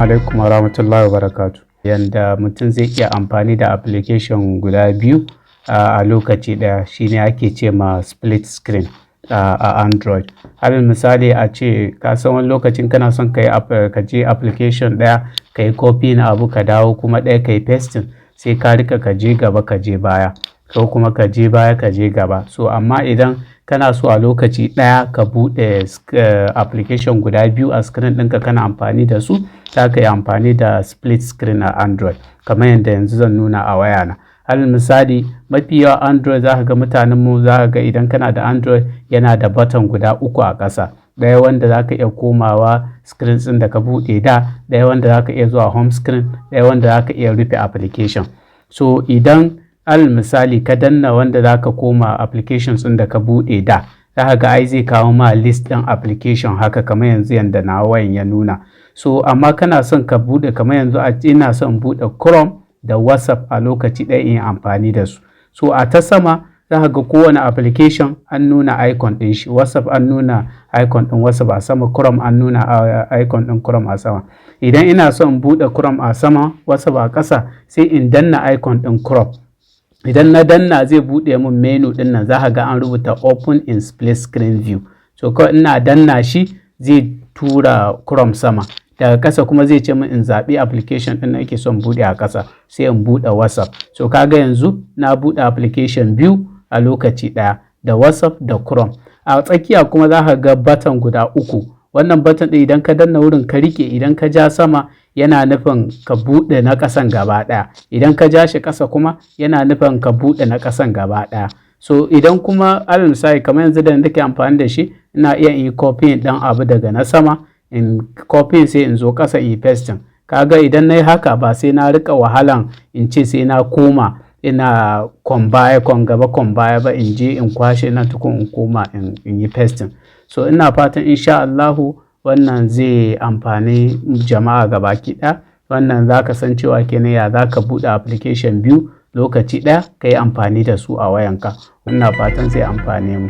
alaikum warahmatullahi wabarakatuh. Yanda mutum zai iya amfani da application guda biyu a lokaci ɗaya shine ake ce ma split screen a Android. Alal misali a ce ka san wani lokacin kana son ka je application ɗaya ka yi copy na abu ka dawo kuma ɗaya ka yi pasting, sai ka rika ka je gaba ka je baya ko kuma ka je baya ka je gaba. So amma idan kana so a lokaci ɗaya ka buɗe application guda biyu a screen ɗinka kana amfani da su, za ka yi amfani da split screen a Android kamar yadda yanzu zan nuna a wayana. Alal misali mafi yawa Android za ka ga mutanenmu za ka ga idan kana da Android yana da button guda uku a ƙasa. Ɗaya wanda za ka iya komawa screen ɗin da ka buɗe da, ɗaya wanda za ka iya zuwa home screen, ɗaya wanda za ka iya rufe application. So idan alal misali ka danna wanda za ka koma applications ɗin da ka buɗe da, za ka ga ai zai kawo ma list ɗin application haka kamar yanzu yanda na wayan ya nuna. So amma kana son ka buɗe kamar yanzu ina son buɗe Chrome da WhatsApp a lokaci ɗaya in yi amfani da su. So a ta sama za ka ga kowane application an nuna icon ɗin shi. WhatsApp an nuna icon ɗin WhatsApp a sama, Chrome an nuna icon ɗin Chrome a sama. Idan ina son buɗe Chrome a sama, WhatsApp a ƙasa, sai in danna icon ɗin Chrome. Idan na danna zai buɗe min menu ɗin nan, za ka ga an rubuta open in split screen view. So kawai ina danna shi zai tura Chrome sama. Daga ƙasa kuma zai ce min in zaɓi application ɗin da nake son buɗe a ƙasa, sai in buɗe WhatsApp. So kaga yanzu na buɗe application biyu a lokaci ɗaya, da WhatsApp da Chrome. A tsakiya kuma za ka ga button guda uku. Wannan button ɗin idan ka danna wurin ka riƙe, idan ka ja sama yana nufin ka buɗe na ƙasan gaba ɗaya. Idan ka ja shi ƙasa kuma yana nufin ka buɗe na ƙasan gaba ɗaya. So idan kuma alal misali kamar yanzu da nake amfani da shi, ina iya in yi copy ɗin abu daga na sama, in copy sai in zo ƙasa in yi pasting. Kaga idan na yi haka ba sai na rika wahalan in ce sai na koma ina kon gaba kon baya ba, in je in kwashe na tukun in koma in yi pasting. So ina fatan insha Allahu wannan zai amfani jama'a gabaki ɗaya. Wannan za ka san cewa kenan ya za ka buɗe application biyu lokaci ɗaya ka yi amfani da su a wayanka. Ina fatan zai amfane mu.